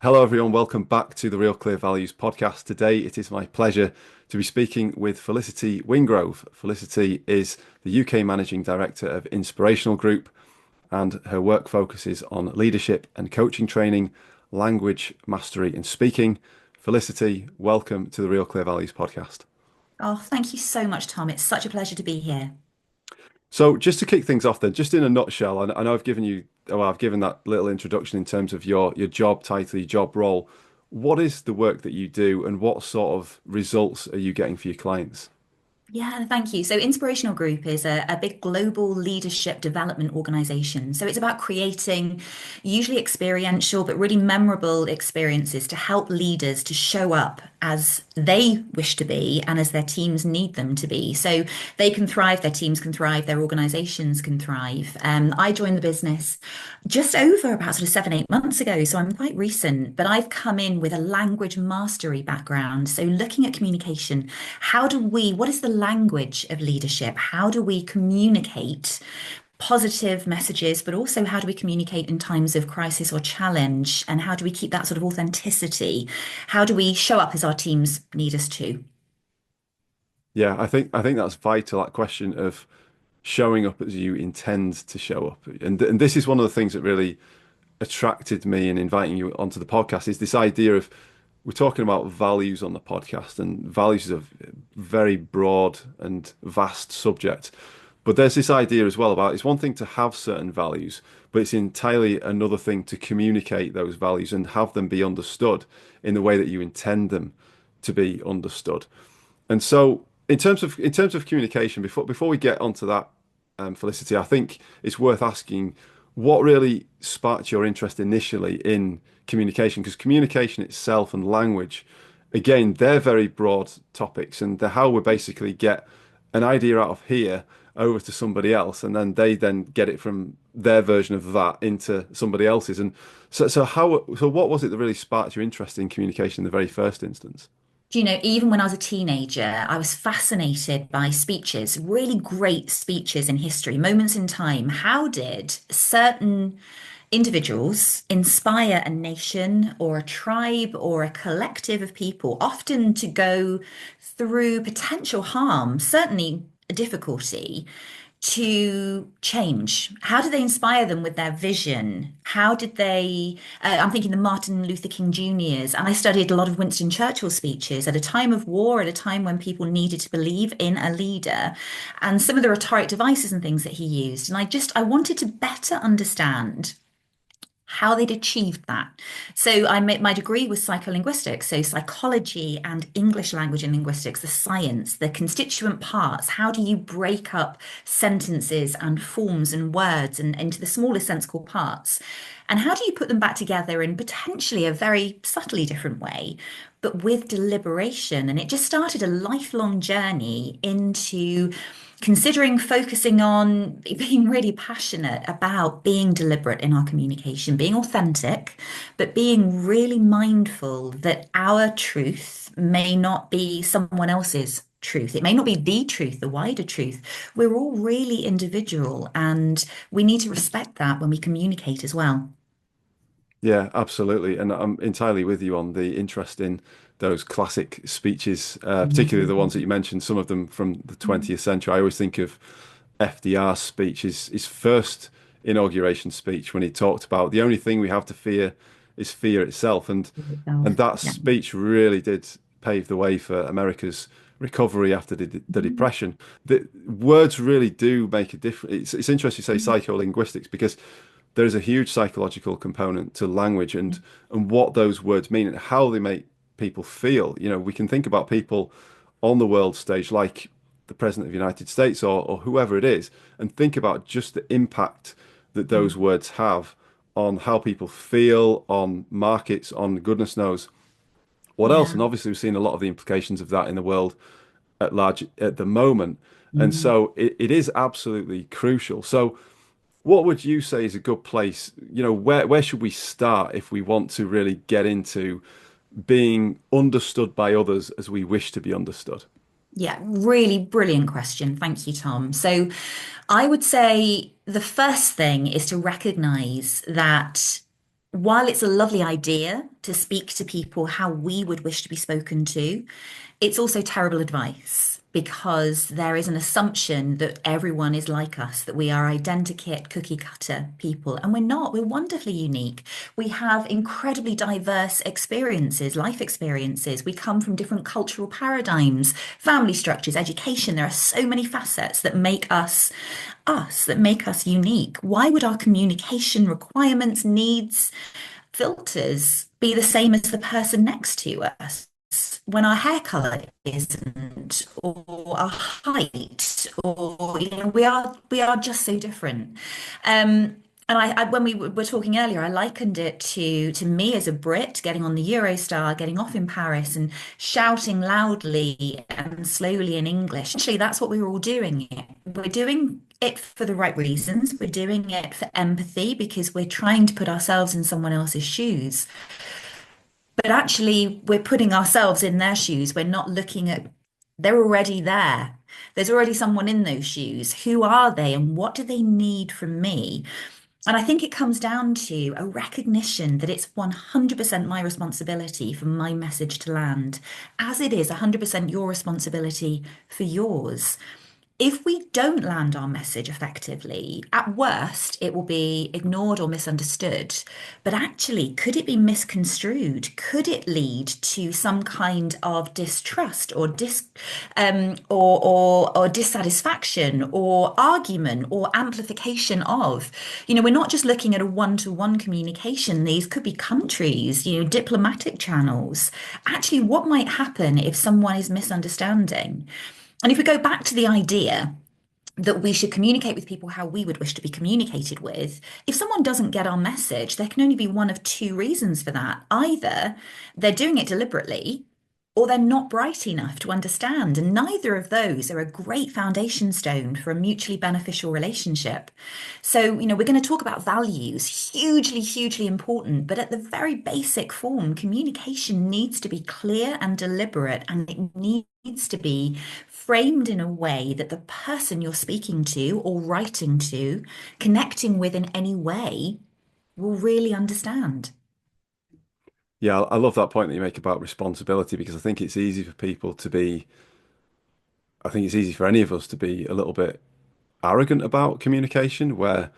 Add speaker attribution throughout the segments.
Speaker 1: Hello, everyone. Welcome back to the Real Clear Values podcast. Today, it is my pleasure to be speaking with Felicity Wingrove. Felicity is the UK Managing Director of Inspirational Group, and her work focuses on leadership and coaching training, language mastery, and speaking. Felicity, welcome to the Real Clear Values podcast.
Speaker 2: Oh, thank you so much, Tom. It's such a pleasure to be here.
Speaker 1: So, just to kick things off, then, just in a nutshell, I know I've given you, well, I've given that little introduction in terms of your job title, your job role. What is the work that you do, and what sort of results are you getting for your clients?
Speaker 2: Yeah, thank you. So, Inspirational Group is a big global leadership development organization. So, it's about creating usually experiential but really memorable experiences to help leaders to show up as they wish to be and as their teams need them to be. So, they can thrive, their teams can thrive, their organizations can thrive. I joined the business just over about sort of 7, 8 months ago. So, I'm quite recent, but I've come in with a language mastery background. So, looking at communication, what is the language of leadership? How do we communicate positive messages, but also how do we communicate in times of crisis or challenge? And how do we keep that sort of authenticity? How do we show up as our teams need us to?
Speaker 1: Yeah, I think that's vital, that question of showing up as you intend to show up. And this is one of the things that really attracted me in inviting you onto the podcast is this idea of we're talking about values on the podcast, and values is a very broad and vast subject. But there's this idea as well about it's one thing to have certain values, but it's entirely another thing to communicate those values and have them be understood in the way that you intend them to be understood. And so, in terms of communication, before we get onto that, Felicity, I think it's worth asking what really sparked your interest initially in communication, because communication itself and language, again, they're very broad topics, and they're how we basically get an idea out of here over to somebody else, and then they then get it from their version of that into somebody else's. And so what was it that really sparked your interest in communication in the very first instance?
Speaker 2: Do you know, even when I was a teenager, I was fascinated by speeches, really great speeches in history, moments in time. How did certain individuals inspire a nation or a tribe or a collective of people, often to go through potential harm, certainly a difficulty, to change? How did they inspire them with their vision? How did they? I'm thinking the Martin Luther King Juniors, and I studied a lot of Winston Churchill speeches at a time of war, at a time when people needed to believe in a leader, and some of the rhetoric devices and things that he used. And I wanted to better understand how they'd achieved that. So I made my degree was psycho-linguistics, so psychology and English language and linguistics, the science, the constituent parts. How do you break up sentences and forms and words and into the smaller sensible parts? And how do you put them back together in potentially a very subtly different way, but with deliberation? And it just started a lifelong journey into considering focusing on being really passionate about being deliberate in our communication, being authentic, but being really mindful that our truth may not be someone else's truth. It may not be the truth, the wider truth. We're all really individual, and we need to respect that when we communicate as well.
Speaker 1: Yeah, absolutely. And I'm entirely with you on the interest in those classic speeches, particularly the ones that you mentioned, some of them from the 20th century. I always think of FDR's speech, his first inauguration speech, when he talked about the only thing we have to fear is fear itself. And that
Speaker 2: Yeah.
Speaker 1: speech really did pave the way for America's recovery after the Depression. The words really do make a difference. It's interesting you say psycholinguistics, because there is a huge psychological component to language and what those words mean and how they make people feel. You know, we can think about people on the world stage like the President of the United States or whoever it is, and think about just the impact that those words have on how people feel, on markets, on goodness knows what else.
Speaker 2: Yeah.
Speaker 1: And obviously, we've seen a lot of the implications of that in the world at large at the moment. And
Speaker 2: Mm.
Speaker 1: so it is absolutely crucial. So, what would you say is a good place? You know, where should we start if we want to really get into being understood by others as we wish to be understood?
Speaker 2: Yeah, really brilliant question. Thank you, Tom. So, I would say the first thing is to recognize that while it's a lovely idea to speak to people how we would wish to be spoken to, it's also terrible advice because there is an assumption that everyone is like us, that we are identikit, cookie cutter people, and we're not. We're wonderfully unique. We have incredibly diverse experiences, life experiences. We come from different cultural paradigms, family structures, education. There are so many facets that make us, that make us unique. Why would our communication requirements, needs, filters be the same as the person next to us when our hair color isn't, or our height, or we are just so different. And when we were talking earlier, I likened it to me as a Brit getting on the Eurostar, getting off in Paris, and shouting loudly and slowly in English. Actually, that's what we were all doing. We're doing it for the right reasons. We're doing it for empathy because we're trying to put ourselves in someone else's shoes. But actually, we're putting ourselves in their shoes. We're not looking at, they're already there. There's already someone in those shoes. Who are they and what do they need from me? And I think it comes down to a recognition that it's 100% my responsibility for my message to land, as it is 100% your responsibility for yours. If we don't land our message effectively, at worst, it will be ignored or misunderstood. But actually, could it be misconstrued? Could it lead to some kind of distrust or or dissatisfaction or argument or amplification of? We're not just looking at a one-to-one communication. These could be countries, diplomatic channels. Actually, what might happen if someone is misunderstanding? And if we go back to the idea that we should communicate with people how we would wish to be communicated with, if someone doesn't get our message, there can only be one of two reasons for that. Either they're doing it deliberately, or they're not bright enough to understand. And neither of those are a great foundation stone for a mutually beneficial relationship. So, we're going to talk about values, hugely, hugely important. But at the very basic form, communication needs to be clear and deliberate, and it needs to be framed in a way that the person you're speaking to or writing to, connecting with in any way, will really understand.
Speaker 1: Yeah, I love that point that you make about responsibility because I think it's easy for people to be, I think it's easy for any of us to be a little bit arrogant about communication, where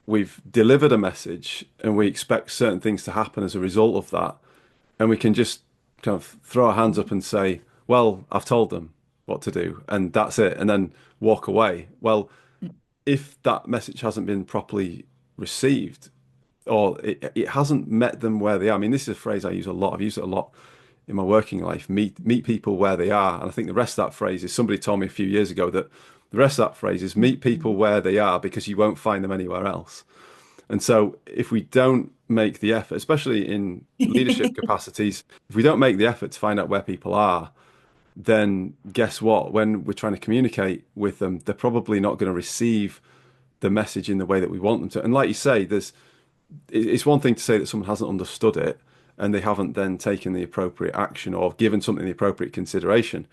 Speaker 1: we've delivered a message and we expect certain things to happen as a result of that. And we can just kind of throw our hands up and say, well, I've told them what to do, and that's it, and then walk away. Well, if that message hasn't been properly received, or it hasn't met them where they are. I mean, this is a phrase I use a lot. I've used it a lot in my working life. Meet people where they are. And I think the rest of that phrase is, somebody told me a few years ago that the rest of that phrase is, meet people where they are because you won't find them anywhere else. And so if we don't make the effort, especially in leadership capacities, if we don't make the effort to find out where people are, then guess what? When we're trying to communicate with them, they're probably not going to receive the message in the way that we want them to. And like you say, it's one thing to say that someone hasn't understood it and they haven't then taken the appropriate action or given something the appropriate consideration.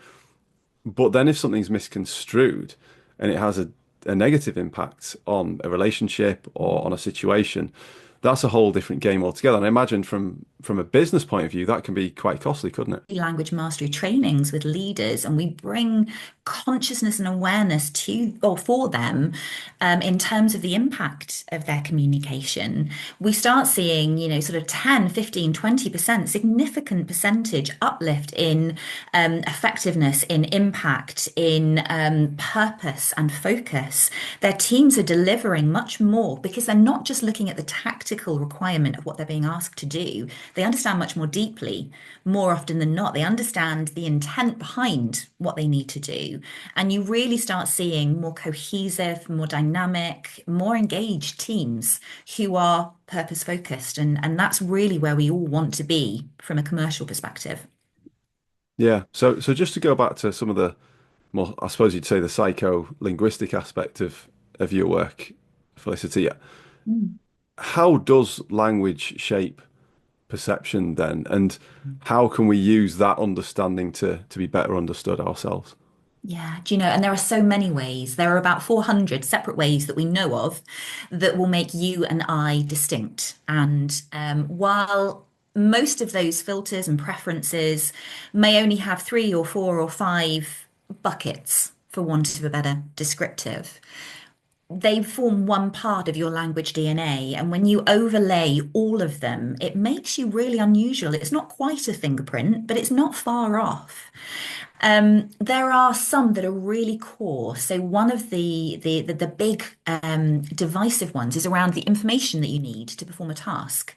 Speaker 1: But then if something's misconstrued and it has a negative impact on a relationship or on a situation, that's a whole different game altogether. And I imagine from a business point of view, that can be quite costly, couldn't it?
Speaker 2: Language mastery trainings with leaders, and we bring consciousness and awareness to or for them in terms of the impact of their communication. We start seeing, sort of 10, 15, 20% significant percentage uplift in effectiveness, in impact, in purpose and focus. Their teams are delivering much more because they're not just looking at the tactical requirement of what they're being asked to do. They understand much more deeply, more often than not. They understand the intent behind what they need to do. And you really start seeing more cohesive, more dynamic, more engaged teams who are purpose focused. And that's really where we all want to be from a commercial perspective.
Speaker 1: Yeah. So just to go back to some of the more, I suppose you'd say, the psycho-linguistic aspect of your work, Felicity,
Speaker 2: Mm.
Speaker 1: how does language shape perception then? And how can we use that understanding to be better understood ourselves?
Speaker 2: Yeah, do you know, and there are so many ways. There are about 400 separate ways that we know of that will make you and I distinct. And while most of those filters and preferences may only have three or four or five buckets, for want of a better descriptive, they form one part of your language DNA. And when you overlay all of them, it makes you really unusual. It's not quite a fingerprint, but it's not far off. There are some that are really core. So one of the big divisive ones is around the information that you need to perform a task,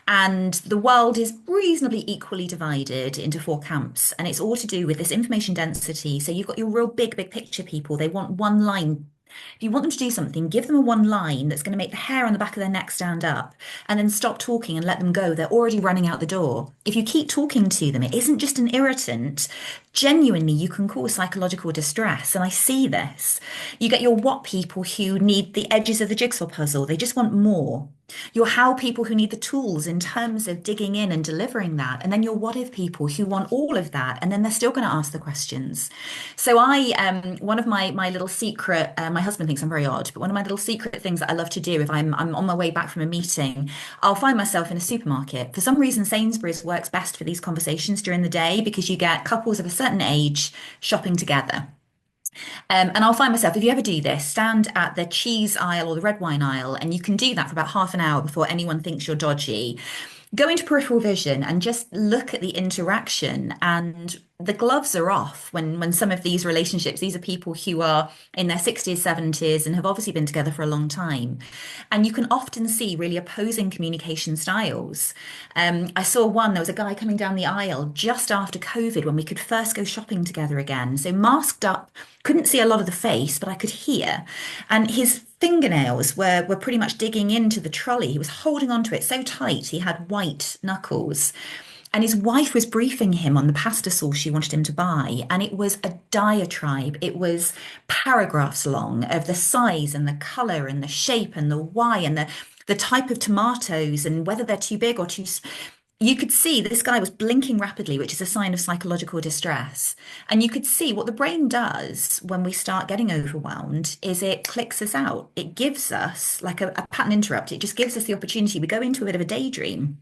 Speaker 2: and the world is reasonably equally divided into four camps, and it's all to do with this information density. So you've got your real big picture people. They want one line. If you want them to do something, give them a one line that's going to make the hair on the back of their neck stand up, and then stop talking and let them go. They're already running out the door. If you keep talking to them, it isn't just an irritant. Genuinely, you can cause psychological distress. And I see this. You get your what people who need the edges of the jigsaw puzzle, they just want more. Your how people who need the tools in terms of digging in and delivering that. And then your what if people who want all of that. And then they're still going to ask the questions. So one of my little secret, my husband thinks I'm very odd, but one of my little secret things that I love to do if I'm on my way back from a meeting, I'll find myself in a supermarket. For some reason, Sainsbury's works best for these conversations during the day because you get couples of a certain age shopping together. And I'll find myself, if you ever do this, stand at the cheese aisle or the red wine aisle, and you can do that for about half an hour before anyone thinks you're dodgy. Go into peripheral vision and just look at the interaction, and the gloves are off when some of these relationships, these are people who are in their 60s, 70s, and have obviously been together for a long time. And you can often see really opposing communication styles. I saw one, there was a guy coming down the aisle just after COVID when we could first go shopping together again. So masked up, couldn't see a lot of the face, but I could hear. And his fingernails were pretty much digging into the trolley. He was holding onto it so tight, he had white knuckles. And his wife was briefing him on the pasta sauce she wanted him to buy. And it was a diatribe. It was paragraphs long of the size and the color and the shape and the why and the type of tomatoes and whether they're too big or too. You could see this guy was blinking rapidly, which is a sign of psychological distress. And you could see what the brain does when we start getting overwhelmed is it clicks us out. It gives us like a pattern interrupt. It just gives us the opportunity. We go into a bit of a daydream.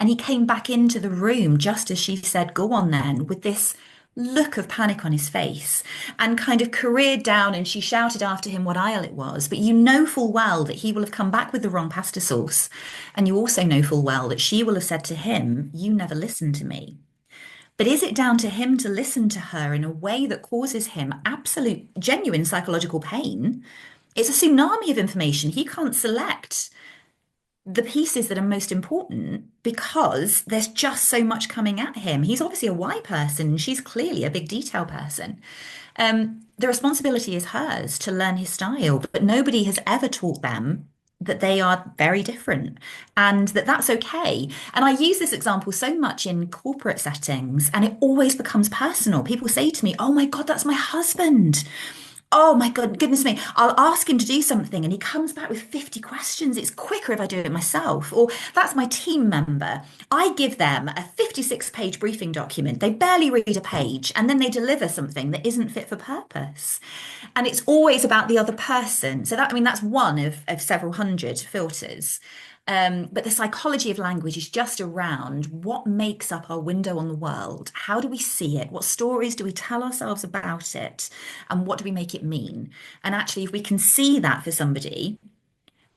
Speaker 2: And he came back into the room just as she said, go on then, with this look of panic on his face and kind of careered down. And she shouted after him what aisle it was. But you know full well that he will have come back with the wrong pasta sauce. And you also know full well that she will have said to him, you never listened to me. But is it down to him to listen to her in a way that causes him absolute, genuine psychological pain? It's a tsunami of information. He can't select the pieces that are most important because there's just so much coming at him. He's obviously a why person. She's clearly a big detail person. The responsibility is hers to learn his style, but nobody has ever taught them that they are very different and that that's okay. And I use this example so much in corporate settings, and it always becomes personal. People say to me, oh my God, that's my husband. Oh my God, goodness me. I'll ask him to do something and he comes back with 50 questions. It's quicker if I do it myself. Or that's my team member. I give them a 56-page briefing document. They barely read a page and then they deliver something that isn't fit for purpose. And it's always about the other person. So that, I mean, that's one of several hundred filters. But the psychology of language is just around what makes up our window on the world. How do we see it? What stories do we tell ourselves about it? And what do we make it mean? And actually, if we can see that for somebody,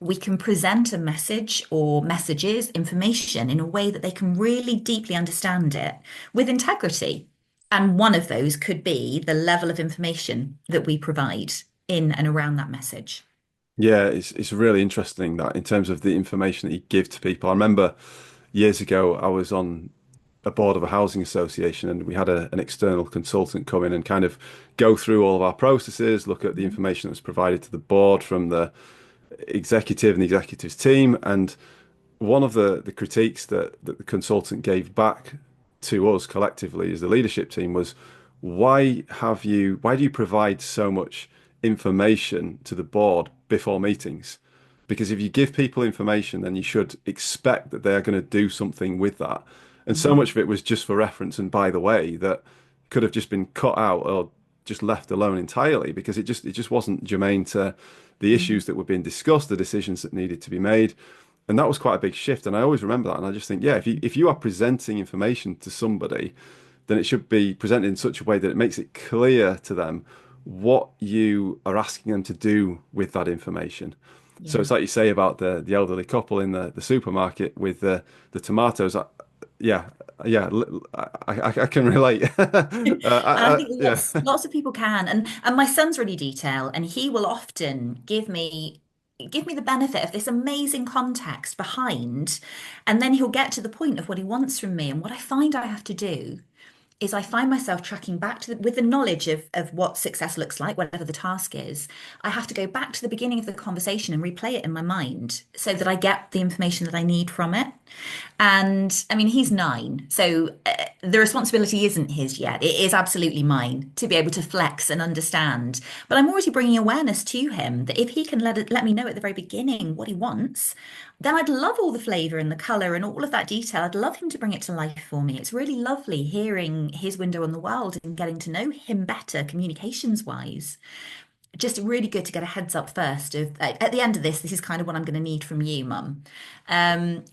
Speaker 2: we can present a message or messages, information in a way that they can really deeply understand it with integrity. And one of those could be the level of information that we provide in and around that message.
Speaker 1: Yeah, it's really interesting that in terms of the information that you give to people. I remember years ago I was on a board of a housing association and we had an external consultant come in and kind of go through all of our processes, look at the information that was provided to the board from the executive and the executives team. And one of the critiques that the consultant gave back to us collectively as the leadership team was, why do you provide so much information to the board before meetings? Because if you give people information, then you should expect that they're going to do something with that. And so
Speaker 2: Mhm.
Speaker 1: much of it was just for reference and by the way that could have just been cut out or just left alone entirely because it just wasn't germane to the issues that were being discussed, the decisions that needed to be made. And that was quite a big shift. And I always remember that. And I just think, yeah, if you are presenting information to somebody, then it should be presented in such a way that it makes it clear to them what you are asking them to do with that information. So
Speaker 2: Yeah.
Speaker 1: it's like you say about the elderly couple in the supermarket with the tomatoes. Yeah, yeah, I can relate.
Speaker 2: And I think
Speaker 1: Yeah,
Speaker 2: lots of people can. And my son's really detailed, and he will often give me the benefit of this amazing context behind, and then he'll get to the point of what he wants from me. And what I find I have to do is I find myself tracking back to with the knowledge of what success looks like, whatever the task is. I have to go back to the beginning of the conversation and replay it in my mind so that I get the information that I need from it. And I mean, he's 9, so the responsibility isn't his yet. It is absolutely mine to be able to flex and understand. But I'm already bringing awareness to him that if he can let me know at the very beginning what he wants, then I'd love all the flavor and the color and all of that detail. I'd love him to bring it to life for me. It's really lovely hearing his window on the world and getting to know him better communications wise. Just really good to get a heads up first of at the end of this is kind of what I'm going to need from you, mum. And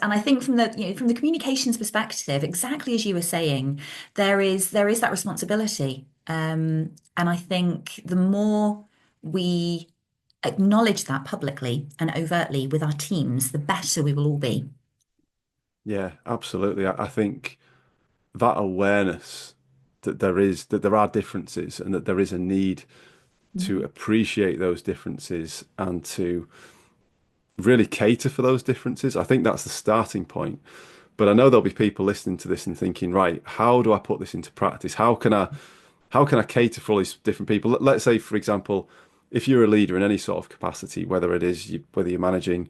Speaker 2: I think from the from the communications perspective, exactly as you were saying, there is that responsibility. And I think the more we acknowledge that publicly and overtly with our teams, the better we will all be.
Speaker 1: yeah, absolutely. I think that awareness that there are differences and that there is a need to
Speaker 2: Mhm.
Speaker 1: appreciate those differences and to really cater for those differences. I think that's the starting point. But I know there'll be people listening to this and thinking, right, how do I put this into practice? How can I cater for all these different people? Let's say, for example, if you're a leader in any sort of capacity, whether it is whether you're managing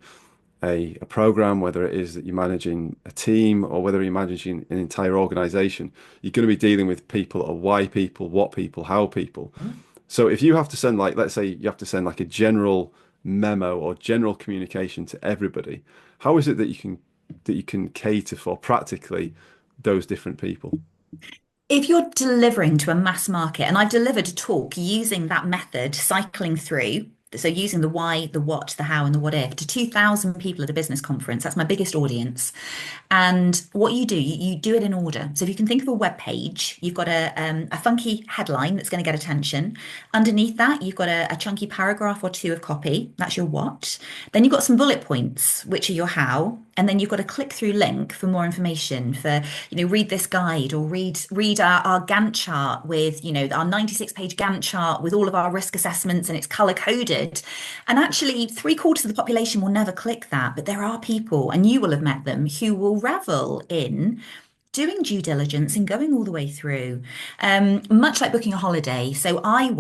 Speaker 1: a program, whether it is that you're managing a team, or whether you're managing an entire organization, you're going to be dealing with people that are why people, what people, how people. So if you have to send like, let's say you have to send like a general memo or general communication to everybody, how is it that you can cater for practically those different people?
Speaker 2: If you're delivering to a mass market, and I've delivered a talk using that method, cycling through, so using the why, the what, the how, and the what if to 2,000 people at a business conference, that's my biggest audience. And what you do, you do it in order. So if you can think of a web page, you've got a funky headline that's going to get attention. Underneath that, you've got a chunky paragraph or two of copy. That's your what. Then you've got some bullet points, which are your how. And then you've got a click through link for more information for, read this guide or read our Gantt chart with, our 96-page Gantt chart with all of our risk assessments and it's color coded. And actually, 3/4 of the population will never click that, but there are people, and you will have met them, who will revel in doing due diligence and going all the way through, much like booking a holiday. So I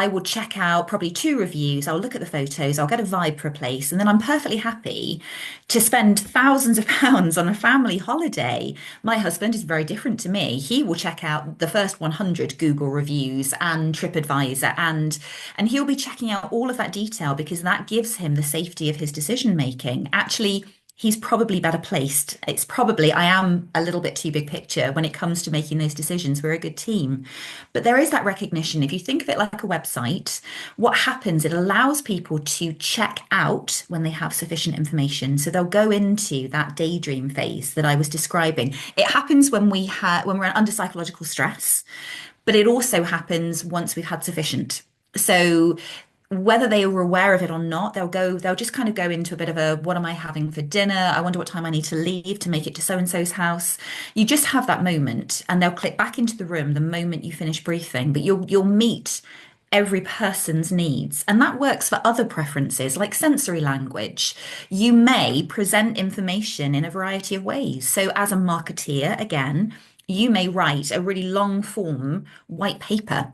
Speaker 2: will check out probably 2 reviews. I'll look at the photos. I'll get a vibe for a place. And then I'm perfectly happy to spend thousands of pounds on a family holiday. My husband is very different to me. He will check out the first 100 Google reviews and TripAdvisor and he'll be checking out all of that detail because that gives him the safety of his decision making. Actually, he's probably better placed. It's probably, I am a little bit too big picture when it comes to making those decisions. We're a good team. But there is that recognition. If you think of it like a website, what happens, it allows people to check out when they have sufficient information. So they'll go into that daydream phase that I was describing. It happens when we're under psychological stress, but it also happens once we've had sufficient. So whether they were aware of it or not, they'll just kind of go into a bit of a, what am I having for dinner? I wonder what time I need to leave to make it to so and so's house. You just have that moment and they'll click back into the room the moment you finish briefing, but you'll meet every person's needs. And that works for other preferences like sensory language. You may present information in a variety of ways. So as a marketeer, again, you may write a really long form white paper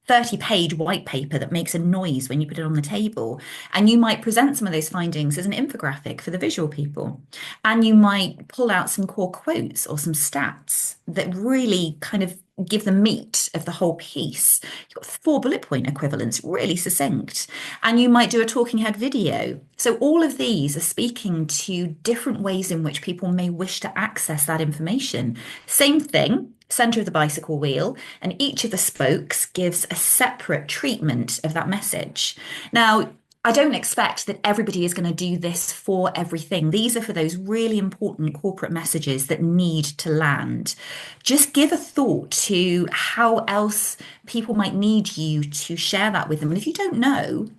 Speaker 2: 30-page white paper that makes a noise when you put it on the table. And you might present some of those findings as an infographic for the visual people. And you might pull out some core quotes or some stats that really kind of give the meat of the whole piece. You've got 4 bullet point equivalents, really succinct. And you might do a talking head video. So all of these are speaking to different ways in which people may wish to access that information. Same thing center of the bicycle wheel, and each of the spokes gives a separate treatment of that message. Now, I don't expect that everybody is going to do this for everything. These are for those really important corporate messages that need to land. Just give a thought to how else people might need you to share that with them. And if you don't know,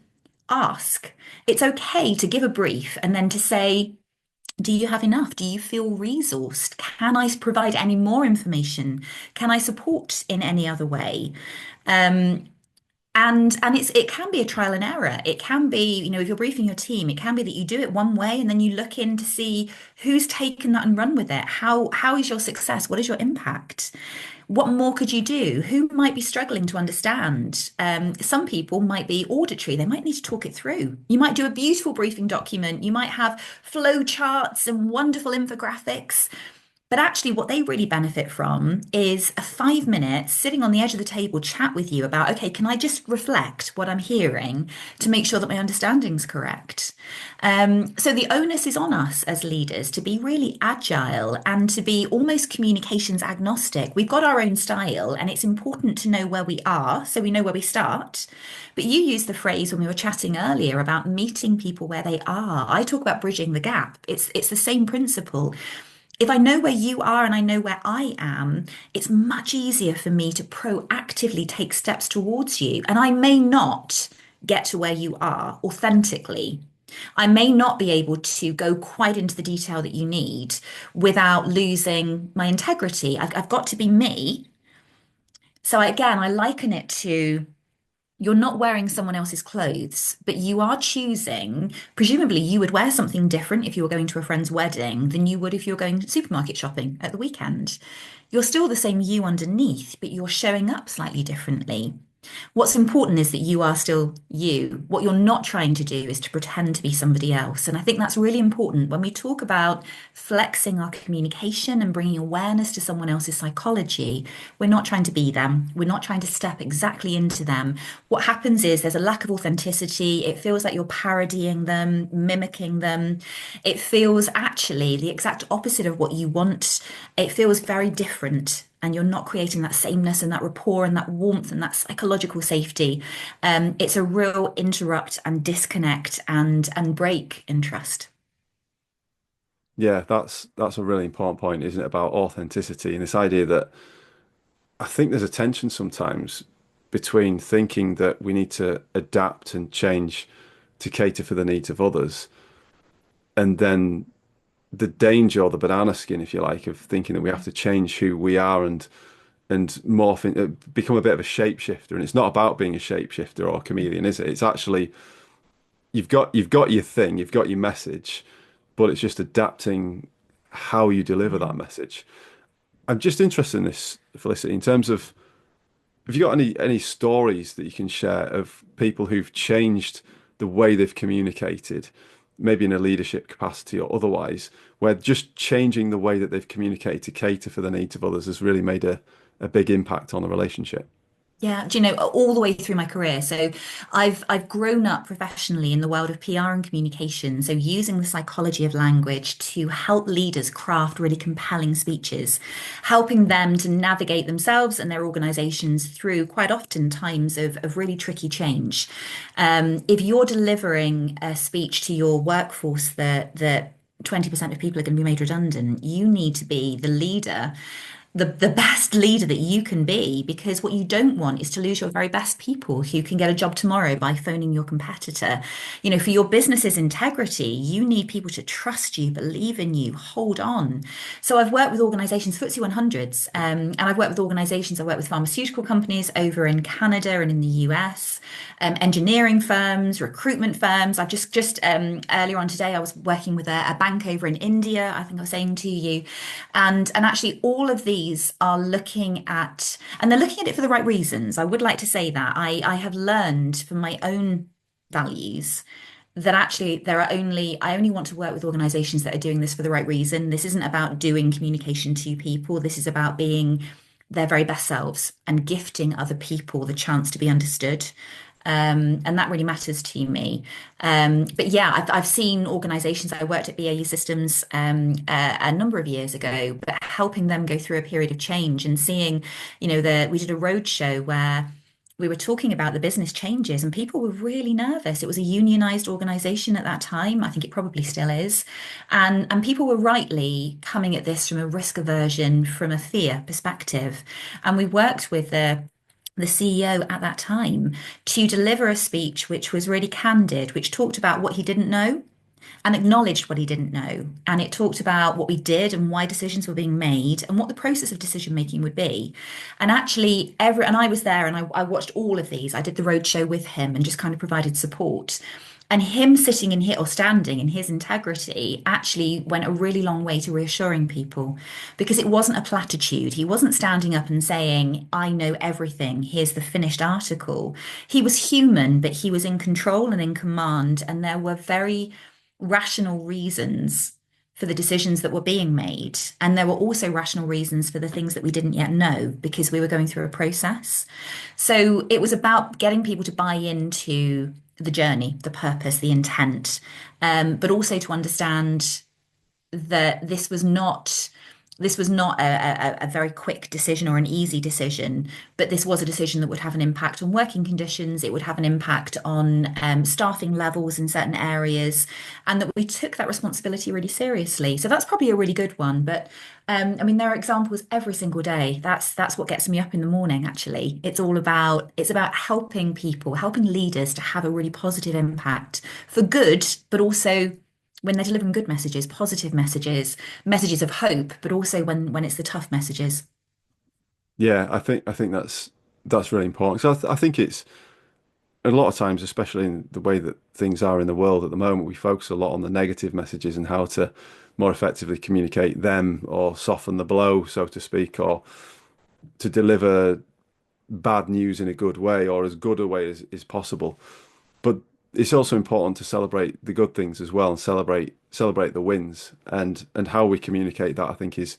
Speaker 2: ask. It's okay to give a brief and then to say, do you have enough? Do you feel resourced? Can I provide any more information? Can I support in any other way? Um, and it can be a trial and error. It can be, if you're briefing your team, it can be that you do it one way and then you look in to see who's taken that and run with it. How is your success? What is your impact? What more could you do? Who might be struggling to understand? Some people might be auditory. They might need to talk it through. You might do a beautiful briefing document. You might have flow charts and wonderful infographics. But actually, what they really benefit from is a 5 minute sitting on the edge of the table chat with you about, okay, can I just reflect what I'm hearing to make sure that my understanding's correct? So the onus is on us as leaders to be really agile and to be almost communications agnostic. We've got our own style, and it's important to know where we are so we know where we start. But you used the phrase when we were chatting earlier about meeting people where they are. I talk about bridging the gap. It's the same principle. If I know where you are and I know where I am, it's much easier for me to proactively take steps towards you. And I may not get to where you are authentically. I may not be able to go quite into the detail that you need without losing my integrity. I've got to be me. So again, I liken it to you're not wearing someone else's clothes, but you are choosing. Presumably, you would wear something different if you were going to a friend's wedding than you would if you're going supermarket shopping at the weekend. You're still the same you underneath, but you're showing up slightly differently. What's important is that you are still you. What you're not trying to do is to pretend to be somebody else. And I think that's really important when we talk about flexing our communication and bringing awareness to someone else's psychology. We're not trying to be them. We're not trying to step exactly into them. What happens is there's a lack of authenticity. It feels like you're parodying them, mimicking them. It feels actually the exact opposite of what you want. It feels very different, and you're not creating that sameness and that rapport and that warmth and that psychological safety. It's a real interrupt and disconnect and break in trust.
Speaker 1: Yeah, that's a really important point, isn't it, about authenticity and this idea that I think there's a tension sometimes between thinking that we need to adapt and change to cater for the needs of others, and then the danger or the banana skin, if you like, of thinking that we have to change who we are and morph become a bit of a shapeshifter. And it's not about being a shapeshifter or a chameleon, is it? It's actually you've got your thing, you've got your message, but it's just adapting how you deliver
Speaker 2: Yeah.
Speaker 1: that message. I'm just interested in this, Felicity, in terms of have you got any stories that you can share of people who've changed the way they've communicated, maybe in a leadership capacity or otherwise, where just changing the way that they've communicated to cater for the needs of others has really made a big impact on the relationship?
Speaker 2: Yeah, do you know, all the way through my career. So I've grown up professionally in the world of PR and communication. So using the psychology of language to help leaders craft really compelling speeches, helping them to navigate themselves and their organizations through quite often times of really tricky change. If you're delivering a speech to your workforce that 20% of people are going to be made redundant, you need to be the leader, the best leader that you can be, because what you don't want is to lose your very best people who can get a job tomorrow by phoning your competitor. For your business's integrity, you need people to trust you, believe in you, hold on. So I've worked with organizations, FTSE 100s, and I've worked with organizations, I work with pharmaceutical companies over in Canada and in the US, engineering firms, recruitment firms. I've just earlier on today, I was working with a bank over in India, I think I was saying to you. And actually all of these are looking at, and they're looking at it for the right reasons. I would like to say that I have learned from my own values that actually I only want to work with organizations that are doing this for the right reason. This isn't about doing communication to people. This is about being their very best selves and gifting other people the chance to be understood. And that really matters to me. But yeah, I've seen organizations. I worked at BAE Systems a number of years ago, but helping them go through a period of change and seeing, we did a roadshow where we were talking about the business changes and people were really nervous. It was a unionized organization at that time. I think it probably still is. And people were rightly coming at this from a risk aversion, from a fear perspective. And we worked with the CEO at that time to deliver a speech which was really candid, which talked about what he didn't know and acknowledged what he didn't know. And it talked about what we did and why decisions were being made and what the process of decision making would be. And actually, and I was there and I watched all of these. I did the roadshow with him and just kind of provided support. And him sitting in here or standing in his integrity actually went a really long way to reassuring people because it wasn't a platitude. He wasn't standing up and saying, I know everything. Here's the finished article. He was human, but he was in control and in command. And there were very rational reasons for the decisions that were being made. And there were also rational reasons for the things that we didn't yet know because we were going through a process. So it was about getting people to buy into the journey, the purpose, the intent, but also to understand that this was not a very quick decision or an easy decision, but this was a decision that would have an impact on working conditions. It would have an impact on staffing levels in certain areas, and that we took that responsibility really seriously. So that's probably a really good one. But I mean, there are examples every single day. That's what gets me up in the morning, actually. It's about helping people, helping leaders to have a really positive impact for good, but also when they're delivering good messages, positive messages, messages of hope, but also when it's the tough messages.
Speaker 1: Yeah, I think that's really important. So I think it's a lot of times, especially in the way that things are in the world at the moment, we focus a lot on the negative messages and how to more effectively communicate them or soften the blow, so to speak, or to deliver bad news in a good way or as good a way as possible. But it's also important to celebrate the good things as well and celebrate the wins and how we communicate that I think is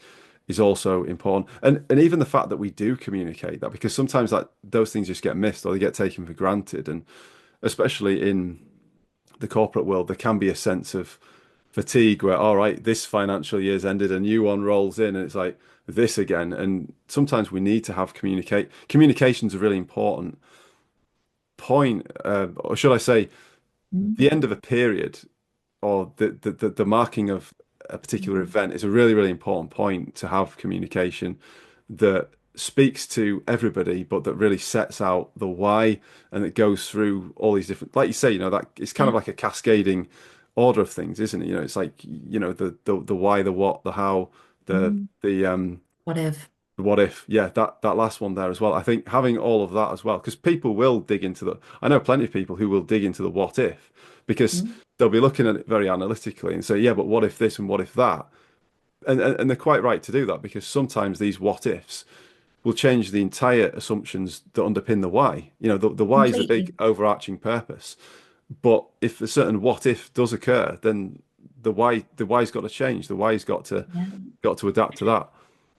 Speaker 1: also important. And even the fact that we do communicate that because sometimes that those things just get missed or they get taken for granted. And especially in the corporate world, there can be a sense of fatigue where, all right, this financial year's ended, a new one rolls in, and it's like this again. And sometimes we need to have communication's a really important point, or should I say, the end of a period or the marking of a particular event is a really, really important point to have communication that speaks to everybody, but that really sets out the why and it goes through all these different, like you say, that it's kind
Speaker 2: Yeah.
Speaker 1: of like a cascading order of things, isn't it? It's like, the why, the what, the how, the
Speaker 2: Mm.
Speaker 1: the
Speaker 2: What if?
Speaker 1: what if? Yeah, that last one there as well. I think having all of that as well, because people will dig into I know plenty of people who will dig into the what if, because
Speaker 2: Mm.
Speaker 1: they'll be looking at it very analytically and say, yeah, but what if this and what if that? And they're quite right to do that because sometimes these what ifs will change the entire assumptions that underpin the why. The why is the big
Speaker 2: Completely.
Speaker 1: overarching purpose. But if a certain what if does occur, then the why's got to change. The why's
Speaker 2: Yeah.
Speaker 1: got to adapt to that.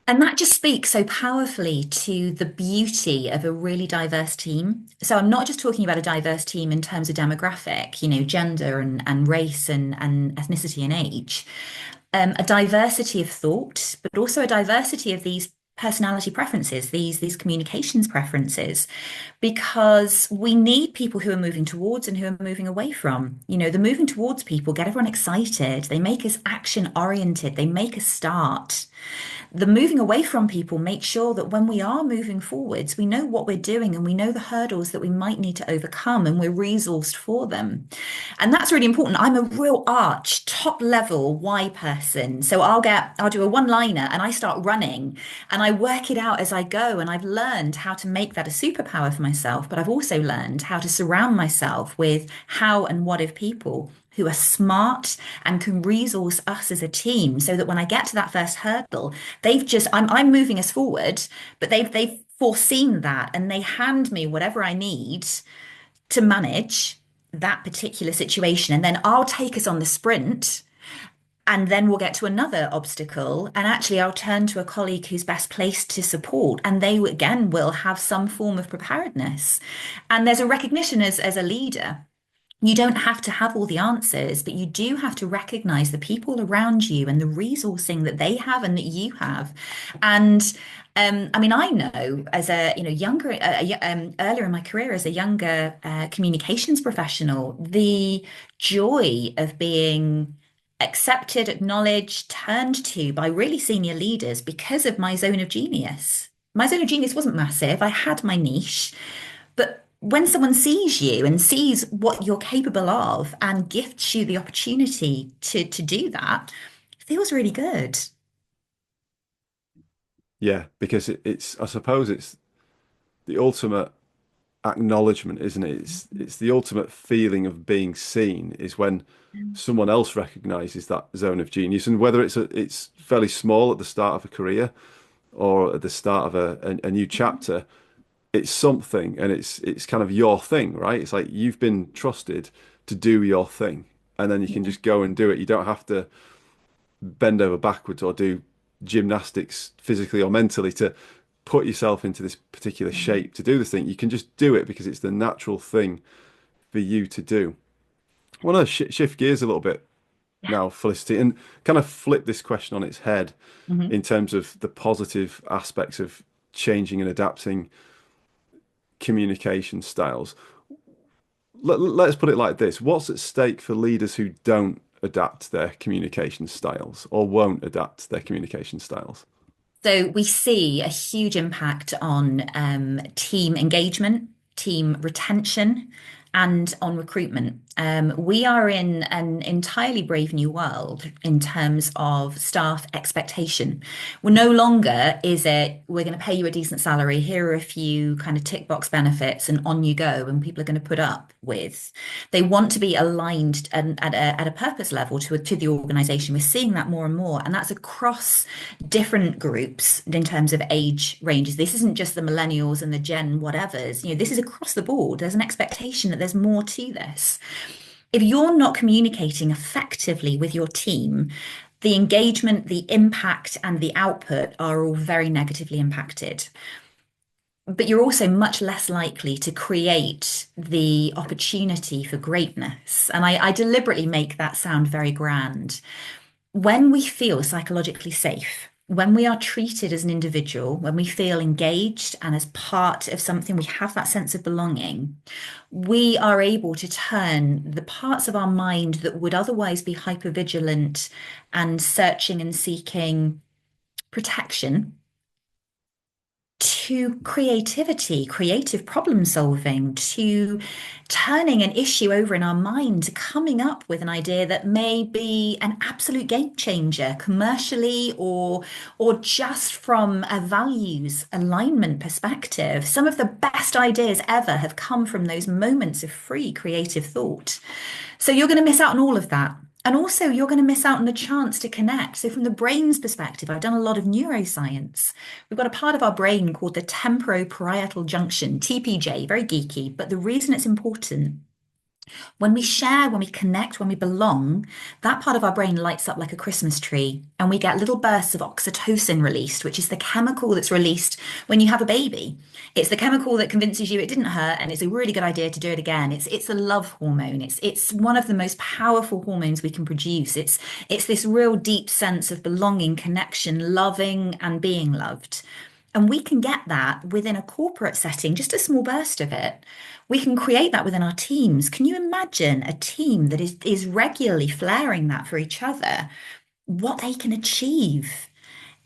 Speaker 2: And that just speaks so powerfully to the beauty of a really diverse team. So I'm not just talking about a diverse team in terms of demographic, gender and race and ethnicity and age. A diversity of thought, but also a diversity of these personality preferences, these communications preferences, because we need people who are moving towards and who are moving away from. The moving towards people get everyone excited. They make us action oriented. They make us start. The moving away from people makes sure that when we are moving forwards, we know what we're doing and we know the hurdles that we might need to overcome and we're resourced for them. And that's really important. I'm a real arch, top level why person. So I'll do a one-liner and I start running and I work it out as I go. And I've learned how to make that a superpower for myself, but I've also learned how to surround myself with how and what if people who are smart and can resource us as a team so that when I get to that first hurdle, I'm moving us forward, but they've foreseen that and they hand me whatever I need to manage that particular situation. And then I'll take us on the sprint And then we'll get to another obstacle. And actually, I'll turn to a colleague who's best placed to support. And they again will have some form of preparedness. And there's a recognition as a leader. You don't have to have all the answers, but you do have to recognize the people around you and the resourcing that they have and that you have. And I mean, I know as a younger, earlier in my career as a younger communications professional, the joy of being accepted, acknowledged, turned to by really senior leaders because of my zone of genius. My zone of genius wasn't massive. I had my niche, but when someone sees you and sees what you're capable of and gifts you the opportunity to do that, it feels really good.
Speaker 1: Yeah, because it's I suppose it's the ultimate acknowledgement, isn't it? It's the ultimate feeling of being seen is when someone else recognizes that zone of genius, and whether it's fairly small at the start of a career or at the start of a new chapter, it's something, and it's kind of your thing, right? It's like you've been trusted to do your thing, and then you can
Speaker 2: Yeah.
Speaker 1: just go and do it. You don't have to bend over backwards or do gymnastics physically or mentally to put yourself into this particular shape to do the thing. You can just do it because it's the natural thing for you to do. I want to shift gears a little bit
Speaker 2: Yeah.
Speaker 1: now, Felicity, and kind of flip this question on its head
Speaker 2: Mhm.
Speaker 1: in terms of the positive aspects of changing and adapting communication styles. Let's put it like this. What's at stake for leaders who don't adapt their communication styles or won't adapt their communication styles?
Speaker 2: So we see a huge impact on team engagement, team retention, and on recruitment. We are in an entirely brave new world in terms of staff expectation. Well, no longer is it, we're going to pay you a decent salary, here are a few kind of tick box benefits, and on you go, and people are going to put up with. They want to be aligned and at a purpose level to the organization. We're seeing that more and more, and that's across different groups in terms of age ranges. This isn't just the millennials and the Gen whatevers. This is across the board. There's an expectation that there's more to this. If you're not communicating effectively with your team, the engagement, the impact, and the output are all very negatively impacted. But you're also much less likely to create the opportunity for greatness. And I deliberately make that sound very grand. When we feel psychologically safe, when we are treated as an individual, when we feel engaged and as part of something, we have that sense of belonging, we are able to turn the parts of our mind that would otherwise be hypervigilant and searching and seeking protection to creativity, creative problem solving, to turning an issue over in our mind, to coming up with an idea that may be an absolute game changer commercially or just from a values alignment perspective. Some of the best ideas ever have come from those moments of free creative thought. So you're going to miss out on all of that. And also, you're going to miss out on the chance to connect. So, from the brain's perspective, I've done a lot of neuroscience. We've got a part of our brain called the temporoparietal junction, TPJ, very geeky. But the reason it's important, when we share, when we connect, when we belong, that part of our brain lights up like a Christmas tree, and we get little bursts of oxytocin released, which is the chemical that's released when you have a baby. It's the chemical that convinces you it didn't hurt and it's a really good idea to do it again. It's a love hormone. It's one of the most powerful hormones we can produce. It's this real deep sense of belonging, connection, loving, and being loved. And we can get that within a corporate setting, just a small burst of it. We can create that within our teams. Can you imagine a team that is regularly flaring that for each other? What they can achieve,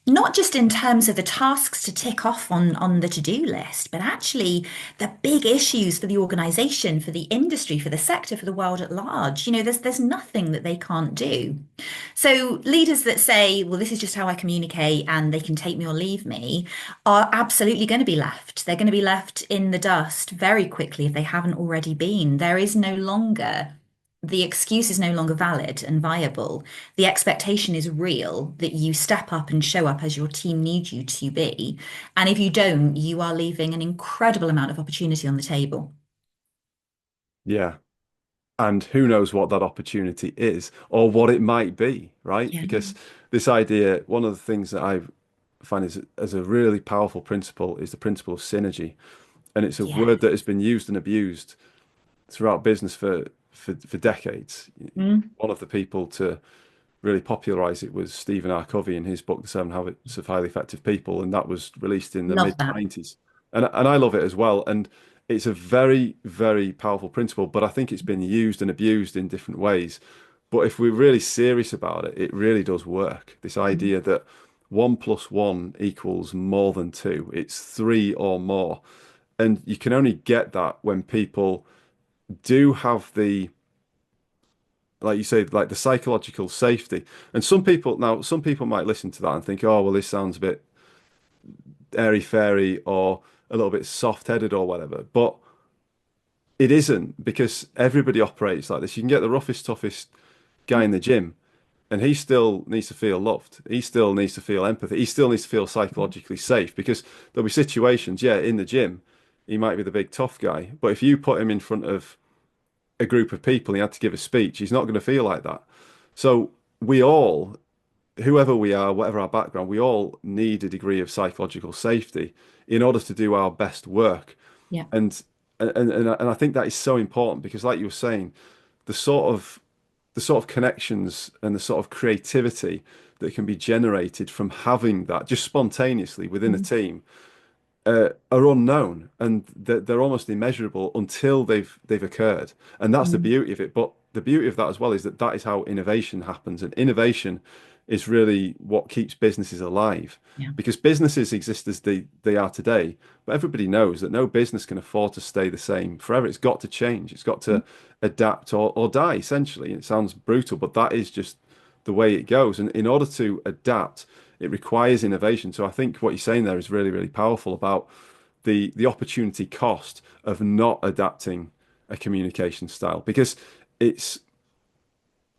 Speaker 2: not just in terms of the tasks to tick off on the to-do list, but actually the big issues for the organization, for the industry, for the sector, for the world at large. There's nothing that they can't do. So leaders that say, well, this is just how I communicate and they can take me or leave me are absolutely going to be left. They're going to be left in the dust very quickly if they haven't already been. There is no longer, the excuse is no longer valid and viable. The expectation is real that you step up and show up as your team needs you to be. And if you don't, you are leaving an incredible amount of opportunity on the table.
Speaker 1: Yeah. And who knows what that opportunity is or what it might be, right?
Speaker 2: Yeah.
Speaker 1: Because this idea, one of the things that I find is as a really powerful principle is the principle of synergy. And it's a
Speaker 2: Yeah.
Speaker 1: word that has been used and abused throughout business for decades.
Speaker 2: Mm.
Speaker 1: One of the people to really popularize it was Stephen R. Covey in his book, The Seven Habits of Highly Effective People, and that was released in the mid
Speaker 2: Love that.
Speaker 1: 90s. And I love it as well. And it's a very, very powerful principle, but I think it's been used and abused in different ways. But if we're really serious about it, it really does work. This
Speaker 2: Mm.
Speaker 1: idea that 1 + 1 equals more than two, it's three or more. And you can only get that when people do have the, like you say, like the psychological safety. And some people might listen to that and think, oh, well, this sounds a bit airy-fairy or a little bit soft-headed or whatever. But it isn't, because everybody operates like this. You can get the roughest, toughest guy in the gym, and he still needs to feel loved. He still needs to feel empathy. He still needs to feel psychologically safe, because there'll be situations, yeah, in the gym, he might be the big tough guy, but if you put him in front of a group of people and he had to give a speech, he's not going to feel like that. So we all, whoever we are, whatever our background, we all need a degree of psychological safety in order to do our best work.
Speaker 2: Yeah.
Speaker 1: And and I think that is so important, because like you were saying, the sort of connections and the sort of creativity that can be generated from having that just spontaneously within a
Speaker 2: Mm.
Speaker 1: team are unknown, and they're almost immeasurable until they've occurred. And that's the
Speaker 2: Mm.
Speaker 1: beauty of it. But the beauty of that as well is that that is how innovation happens. And innovation is really what keeps businesses alive,
Speaker 2: Yeah.
Speaker 1: because businesses exist as they are today. But everybody knows that no business can afford to stay the same forever. It's got to change. It's got
Speaker 2: Mm.
Speaker 1: to adapt or die, essentially. It sounds brutal, but that is just the way it goes. And in order to adapt, it requires innovation. So I think what you're saying there is really, really powerful about the opportunity cost of not adapting a communication style, because it's,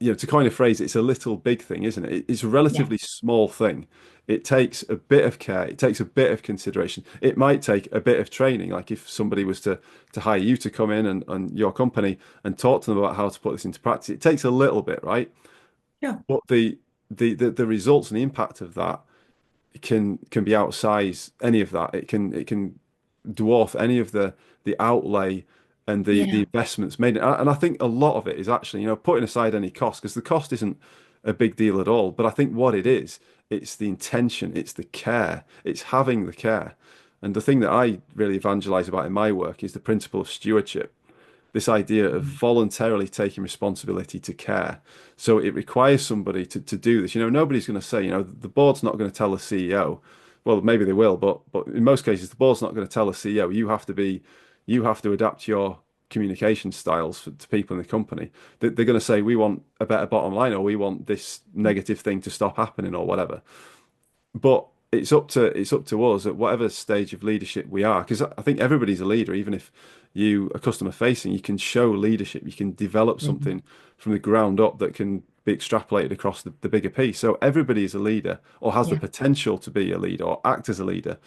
Speaker 1: to coin a phrase, it's a little big thing, isn't it? It's a
Speaker 2: Yeah.
Speaker 1: relatively small thing. It takes a bit of care. It takes a bit of consideration. It might take a bit of training. Like if somebody was to hire you to come in and your company and talk to them about how to put this into practice, it takes a little bit, right?
Speaker 2: Yeah.
Speaker 1: But the results and the impact of that can be outsize any of that. It can dwarf any of the outlay and the
Speaker 2: Yeah.
Speaker 1: investments made. And I think a lot of it is actually, putting aside any cost, because the cost isn't a big deal at all. But I think what it is, it's the intention, it's the care, it's having the care. And the thing that I really evangelize about in my work is the principle of stewardship, this idea of
Speaker 2: Mm.
Speaker 1: voluntarily taking responsibility to care. So it requires somebody to do this. Nobody's going to say, the board's not going to tell the CEO. Well, maybe they will, but in most cases, the board's not going to tell the CEO, you have to adapt your communication styles to people in the company. They're going to say, we want a better bottom line, or we want this negative thing to stop happening, or whatever. But it's up to us at whatever stage of leadership we are, because I think everybody's a leader. Even if you are customer facing, you can show leadership. You can develop
Speaker 2: Mm.
Speaker 1: something from the ground up that can be extrapolated across the bigger piece. So everybody is a leader, or has the
Speaker 2: Yeah.
Speaker 1: potential to be a leader, or act as a leader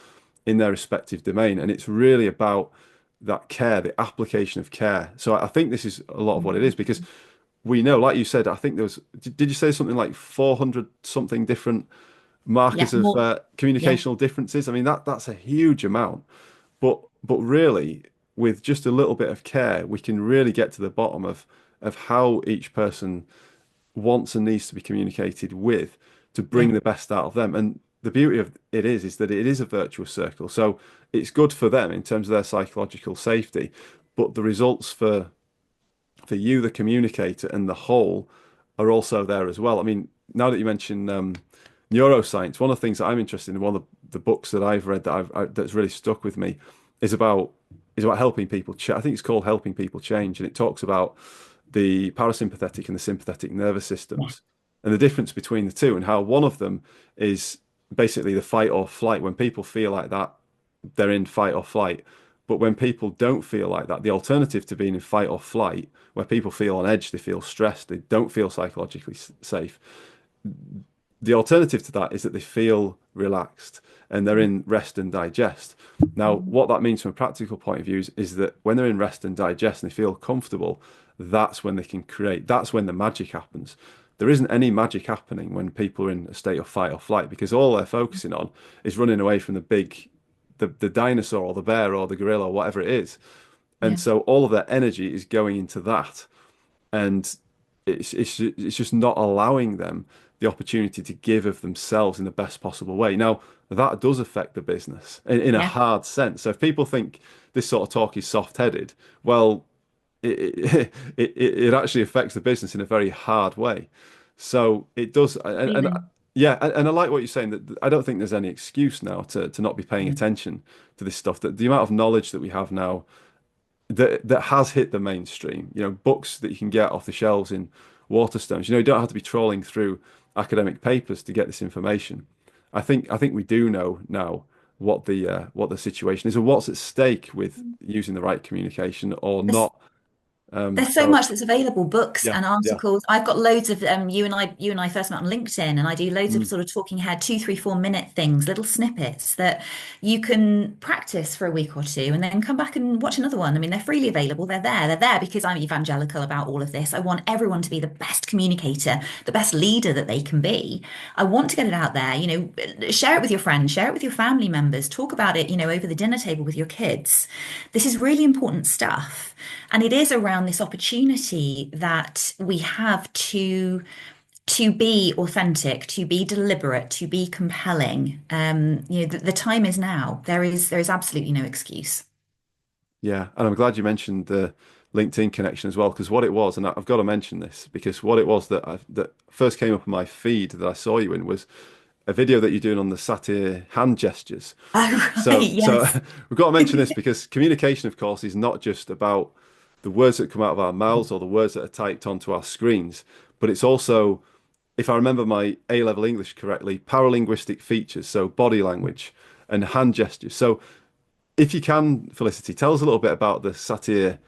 Speaker 1: in their respective domain. And it's really about that care, the application of care. So I think this is a lot of what it is,
Speaker 2: Mm.
Speaker 1: because we know, like you said, I think there was, did you say something like 400 something different
Speaker 2: Yeah.
Speaker 1: markers of
Speaker 2: More. Yeah.
Speaker 1: communicational differences? I mean, that's a huge amount. But really, with just a little bit of care, we can really get to the bottom of how each person wants and needs to be communicated with to
Speaker 2: Yeah.
Speaker 1: bring the best out of them. And the beauty of it is that it is a virtuous circle. So it's good for them in terms of their psychological safety, but the results for you, the communicator, and the whole are also there as well. I mean, now that you mention neuroscience, one of the things that I'm interested in, one of the books that I've read that's really stuck with me is about helping people. I think it's called Helping People Change, and it talks about the parasympathetic and the sympathetic nervous
Speaker 2: Yeah.
Speaker 1: systems and the difference between the two, and how one of them is basically the fight or flight. When people feel like that, they're in fight or flight. But when people don't feel like that, the alternative to being in fight or flight, where people feel on edge, they feel stressed, they don't feel psychologically safe. The alternative to that is that they feel relaxed and they're
Speaker 2: Mm.
Speaker 1: in rest and digest. Now,
Speaker 2: Mm.
Speaker 1: what that means from a practical point of view is that when they're in rest and digest and they feel comfortable, that's when they can create. That's when the magic happens. There isn't any magic happening when people are in a state of fight or flight because all they're focusing on is running away from the dinosaur or the bear or the gorilla or whatever it is. And
Speaker 2: Yeah.
Speaker 1: so all of their energy is going into that. And it's just not allowing them the opportunity to give of themselves in the best possible way. Now, that does affect the business in a
Speaker 2: Yeah.
Speaker 1: hard sense. So if people think this sort of talk is soft-headed, well, it actually affects the business in a very hard way. So it does, and
Speaker 2: Amazing.
Speaker 1: yeah, and I like what you're saying that I don't think there's any excuse now to not be paying
Speaker 2: Yeah.
Speaker 1: attention to this stuff. That the amount of knowledge that we have now that has hit the mainstream. Books that you can get off the shelves in Waterstones. You don't have to be trawling through academic papers to get this information. I think we do know now what the situation is and what's at stake with using the right communication or
Speaker 2: There's
Speaker 1: not.
Speaker 2: There's so
Speaker 1: So
Speaker 2: much that's available, books
Speaker 1: yeah,
Speaker 2: and
Speaker 1: yeah.
Speaker 2: articles. I've got loads of you and I first met on LinkedIn, and I do loads of
Speaker 1: Mm.
Speaker 2: sort of talking head 2, 3, 4 minute things, little snippets that you can practice for a week or two and then come back and watch another one. I mean, they're freely available. They're there. They're there because I'm evangelical about all of this. I want everyone to be the best communicator, the best leader that they can be. I want to get it out there, share it with your friends, share it with your family members, talk about it, over the dinner table with your kids. This is really important stuff. And it is around this opportunity that we have to be authentic, to be deliberate, to be compelling. The time is now. There is absolutely no excuse.
Speaker 1: Yeah, and I'm glad you mentioned the LinkedIn connection as well, because what it was, and I've got to mention this, because what it was that first came up in my feed that I saw you in was a video that you're doing on the satyr hand gestures.
Speaker 2: Oh, right,
Speaker 1: So
Speaker 2: yes.
Speaker 1: we've got to mention this because communication, of course, is not just about the words that come out of our mouths or the words that are typed onto our screens, but it's also, if I remember my A-level English correctly, paralinguistic features, so body language and hand gestures. So if you can, Felicity, tell us a little bit about the satyr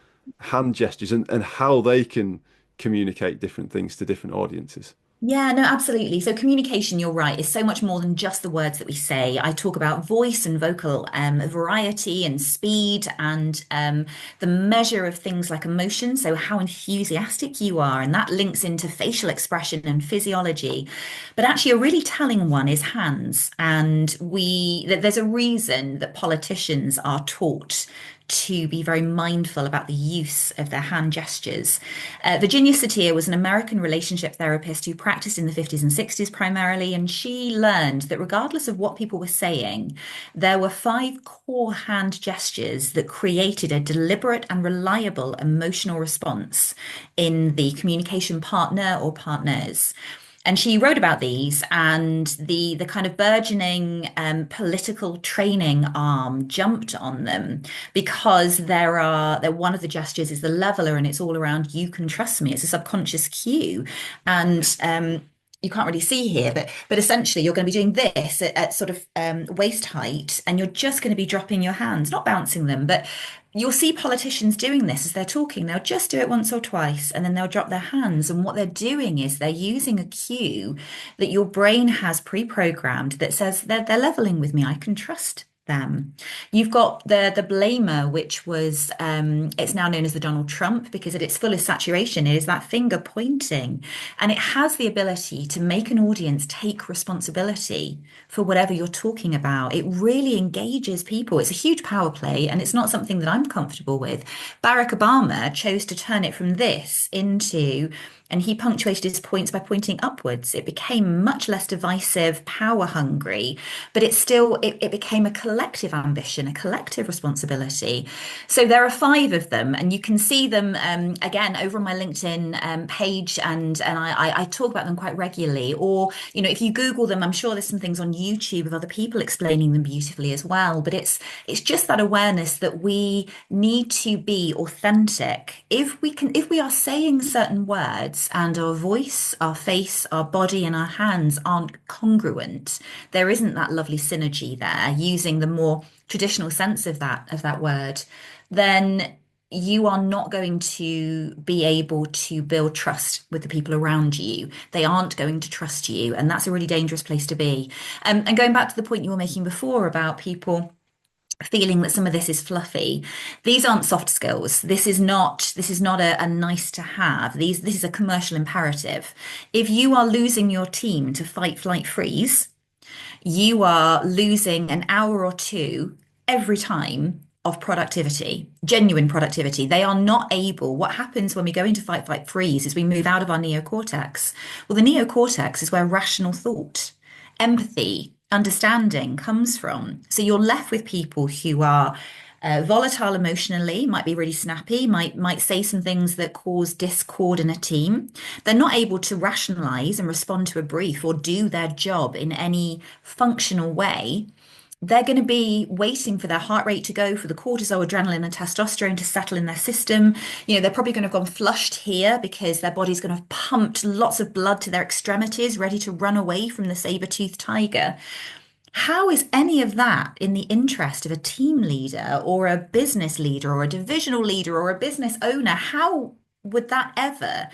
Speaker 1: hand gestures and how they can communicate different things to different audiences.
Speaker 2: Yeah, no, absolutely. So communication, you're right, is so much more than just the words that we say. I talk about voice and vocal variety and speed and the measure of things like emotion. So how enthusiastic you are, and that links into facial expression and physiology. But actually, a really telling one is hands. And there's a reason that politicians are taught to be very mindful about the use of their hand gestures. Virginia Satir was an American relationship therapist who practiced in the 50s and 60s primarily, and she learned that regardless of what people were saying, there were 5 core hand gestures that created a deliberate and reliable emotional response in the communication partner or partners. And she wrote about these, and the kind of burgeoning political training arm jumped on them because they're one of the gestures is the leveler, and it's all around "you can trust me." It's a subconscious cue, and you can't really see here, but essentially you're going to be doing this at sort of waist height, and you're just going to be dropping your hands, not bouncing them, but you'll see politicians doing this as they're talking. They'll just do it once or twice and then they'll drop their hands. And what they're doing is they're using a cue that your brain has pre-programmed that says they're leveling with me. I can trust them. You've got the blamer, which was it's now known as the Donald Trump because at its fullest saturation, it is that finger pointing, and it has the ability to make an audience take responsibility for whatever you're talking about. It really engages people. It's a huge power play, and it's not something that I'm comfortable with. Barack Obama chose to turn it from this into, and he punctuated his points by pointing upwards. It became much less divisive, power hungry, but it became a collective ambition, a collective responsibility. So there are 5 of them, and you can see them again over on my LinkedIn page, and I talk about them quite regularly. Or if you Google them, I'm sure there's some things on YouTube of other people explaining them beautifully as well. But it's just that awareness that we need to be authentic. If we are saying certain words and our voice, our face, our body, and our hands aren't congruent, there isn't that lovely synergy there, using the more traditional sense of that word, then you are not going to be able to build trust with the people around you. They aren't going to trust you, and that's a really dangerous place to be. And going back to the point you were making before about people feeling that some of this is fluffy. These aren't soft skills. This is not a nice to have. This is a commercial imperative. If you are losing your team to fight, flight, freeze, you are losing an hour or two every time of productivity, genuine productivity. They are not able. What happens when we go into fight, flight, freeze is we move out of our neocortex. Well, the neocortex is where rational thought, empathy, understanding comes from. So you're left with people who are volatile emotionally, might be really snappy, might say some things that cause discord in a team. They're not able to rationalize and respond to a brief or do their job in any functional way. They're going to be waiting for their heart rate to go, for the cortisol, adrenaline, and testosterone to settle in their system. They're probably going to have gone flushed here because their body's going to have pumped lots of blood to their extremities, ready to run away from the saber-toothed tiger. How is any of that in the interest of a team leader or a business leader or a divisional leader or a business owner? How would that ever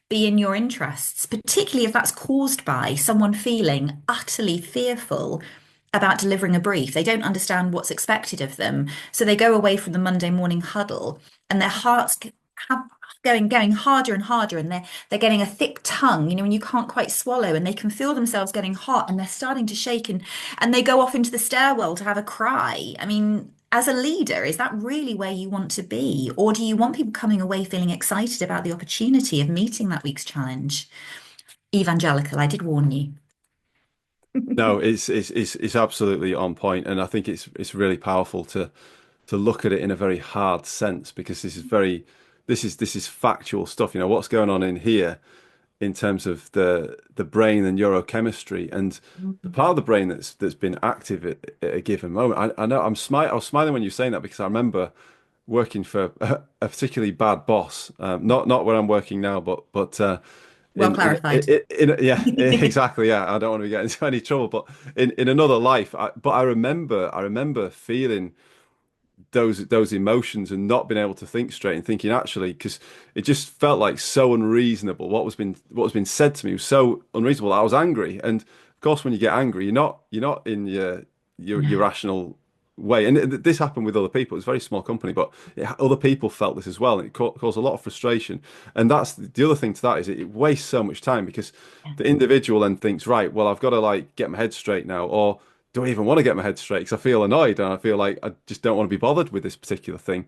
Speaker 2: be in your interests, particularly if that's caused by someone feeling utterly fearful about delivering a brief? They don't understand what's expected of them. So they go away from the Monday morning huddle and their hearts have going harder and harder, and they're getting a thick tongue, when you can't quite swallow, and they can feel themselves getting hot and they're starting to shake, and they go off into the stairwell to have a cry. I mean, as a leader, is that really where you want to be? Or do you want people coming away feeling excited about the opportunity of meeting that week's challenge? Evangelical, I did warn you.
Speaker 1: No, it's absolutely on point, and I think it's really powerful to look at it in a very hard sense because this is factual stuff. What's going on in here in terms of the brain and neurochemistry and the part of the brain that's been active at a given moment. I know I was smiling when you're saying that because I remember working for a particularly bad boss, not where I'm working now, but
Speaker 2: Well clarified.
Speaker 1: yeah, exactly, yeah. I don't want to be getting into any trouble, but in another life, but I remember feeling those emotions and not being able to think straight and thinking actually because it just felt like so unreasonable. What was being said to me was so unreasonable. I was angry, and of course, when you get angry, you're not in your
Speaker 2: No.
Speaker 1: rational way. And this happened with other people. It's a very small company, but other people felt this as well, and it caused a lot of frustration. And that's the other thing to that is it wastes so much time because
Speaker 2: Yeah.
Speaker 1: the individual then thinks, right, well, I've got to like get my head straight now, or do I even want to get my head straight? Because I feel annoyed and I feel like I just don't want to be bothered with this particular thing.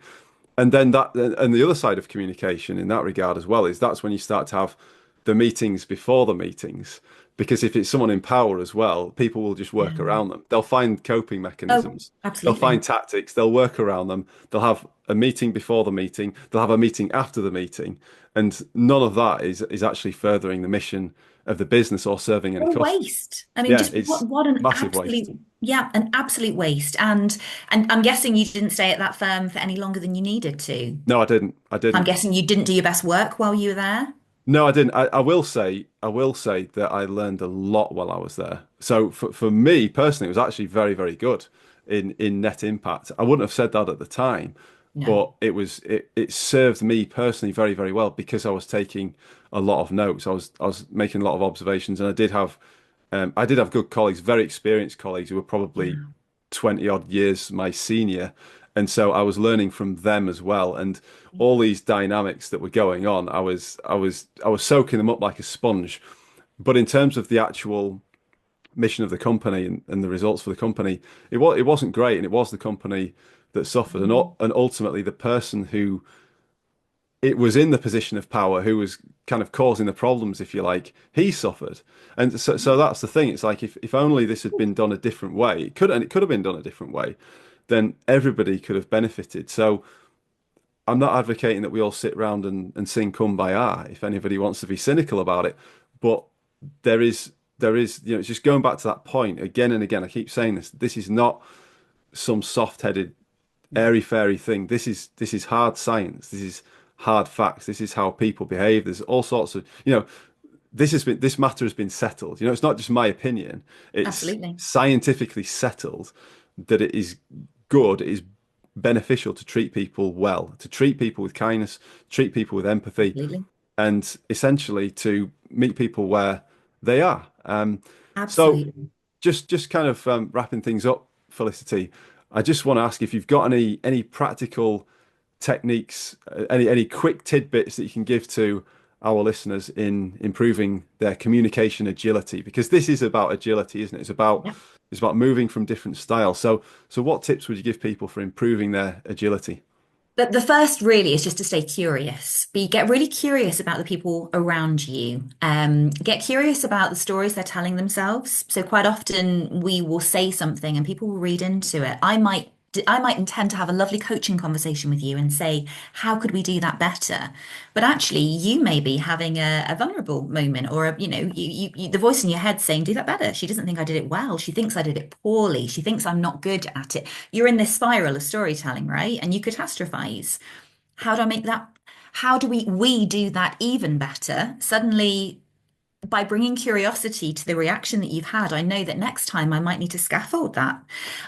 Speaker 1: And then and the other side of communication in that regard as well is that's when you start to have the meetings before the meetings. Because if it's someone in power as well, people will just work
Speaker 2: Yeah.
Speaker 1: around them. They'll find coping
Speaker 2: Oh,
Speaker 1: mechanisms. They'll
Speaker 2: absolutely.
Speaker 1: find tactics. They'll work around them. They'll have a meeting before the meeting. They'll have a meeting after the meeting. And none of that is actually furthering the mission of the business or serving any
Speaker 2: Or
Speaker 1: customers.
Speaker 2: waste. I mean,
Speaker 1: Yeah,
Speaker 2: just
Speaker 1: it's
Speaker 2: what an
Speaker 1: massive
Speaker 2: absolute,
Speaker 1: waste.
Speaker 2: yeah, an absolute waste. And I'm guessing you didn't stay at that firm for any longer than you needed to.
Speaker 1: No, I didn't. I
Speaker 2: I'm
Speaker 1: didn't.
Speaker 2: guessing you didn't do your best work while you were there.
Speaker 1: No, I didn't. I will say that I learned a lot while I was there. So for me personally, it was actually very, very good in net impact. I wouldn't have said that at the time,
Speaker 2: No.
Speaker 1: but it served me personally very, very well because I was taking a lot of notes. I was making a lot of observations, and I did have good colleagues, very experienced colleagues who were probably
Speaker 2: Wow.
Speaker 1: 20 odd years my senior. And so I was learning from them as well. And all these dynamics that were going on, I was soaking them up like a sponge. But in terms of the actual mission of the company and the results for the company, it wasn't great. And it was the company that suffered. And ultimately the person who it was in the position of power who was kind of causing the problems, if you like, he suffered. And so that's the thing. It's like if only this had been done a different way, it could have been done a different way, then everybody could have benefited. So I'm not advocating that we all sit around and sing Kumbaya if anybody wants to be cynical about it. But there is, it's just going back to that point again and again. I keep saying this. This is not some soft-headed airy-fairy thing. This is hard science. This is hard facts. This is how people behave. There's all sorts of, this matter has been settled. It's not just my opinion. It's
Speaker 2: Absolutely.
Speaker 1: scientifically settled that it is good, it is beneficial to treat people well, to treat people with kindness, treat people with empathy,
Speaker 2: Absolutely.
Speaker 1: and essentially to meet people where they are. So
Speaker 2: Absolutely.
Speaker 1: just kind of wrapping things up, Felicity. I just want to ask if you've got any practical techniques, any quick tidbits that you can give to our listeners in improving their communication agility, because this is about agility, isn't it? It's about moving from different styles. So what tips would you give people for improving their agility?
Speaker 2: But the first really is just to stay curious. Get really curious about the people around you. Get curious about the stories they're telling themselves. So quite often we will say something and people will read into it. I might intend to have a lovely coaching conversation with you and say, how could we do that better? But actually, you may be having a vulnerable moment, or the voice in your head saying, do that better. She doesn't think I did it well. She thinks I did it poorly. She thinks I'm not good at it. You're in this spiral of storytelling, right? And you catastrophize. How do I make that? How do we do that even better? Suddenly, by bringing curiosity to the reaction that you've had, I know that next time I might need to scaffold that.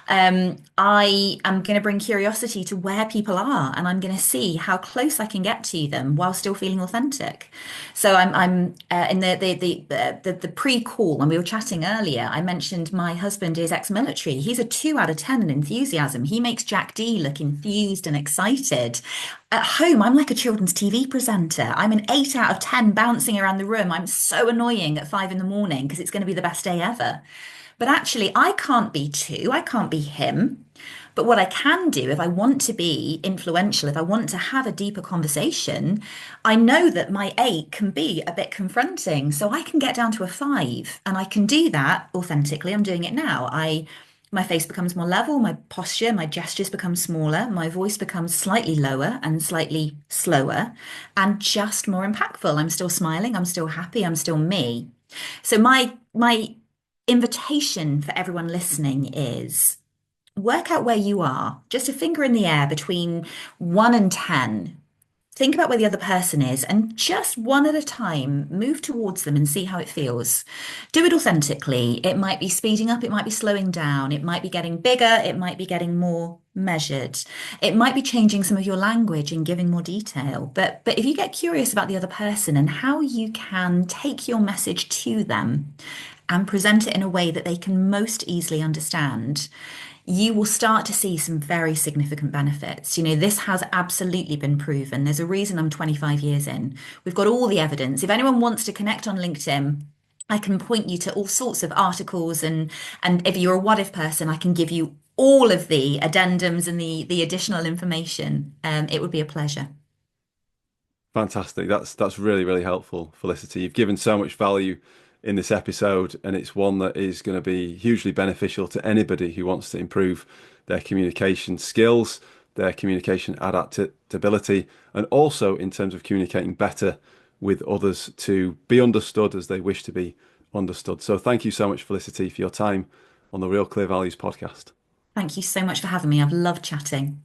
Speaker 2: I am going to bring curiosity to where people are, and I'm going to see how close I can get to them while still feeling authentic. So I'm in the pre-call when we were chatting earlier. I mentioned my husband is ex-military. He's a 2 out of 10 in enthusiasm. He makes Jack D look enthused and excited. At home, I'm like a children's TV presenter. I'm an 8 out of 10 bouncing around the room. I'm so annoying at 5 in the morning because it's going to be the best day ever. But actually, I can't be two. I can't be him. But what I can do, if I want to be influential, if I want to have a deeper conversation, I know that my 8 can be a bit confronting. So I can get down to a 5 and I can do that authentically. I'm doing it now. My face becomes more level, my posture, my gestures become smaller, my voice becomes slightly lower and slightly slower and just more impactful. I'm still smiling, I'm still happy, I'm still me. So my invitation for everyone listening is work out where you are, just a finger in the air between 1 and 10. Think about where the other person is and just one at a time, move towards them and see how it feels. Do it authentically. It might be speeding up, it might be slowing down, it might be getting bigger, it might be getting more measured. It might be changing some of your language and giving more detail. But if you get curious about the other person and how you can take your message to them and present it in a way that they can most easily understand, you will start to see some very significant benefits. This has absolutely been proven. There's a reason I'm 25 years in. We've got all the evidence. If anyone wants to connect on LinkedIn, I can point you to all sorts of articles, and if you're a what if person, I can give you all of the addendums and the additional information. It would be a pleasure.
Speaker 1: Fantastic. That's really, really helpful, Felicity. You've given so much value in this episode, and it's one that is going to be hugely beneficial to anybody who wants to improve their communication skills, their communication adaptability, and also in terms of communicating better with others to be understood as they wish to be understood. So thank you so much, Felicity, for your time on the Real Clear Values podcast.
Speaker 2: Thank you so much for having me. I've loved chatting.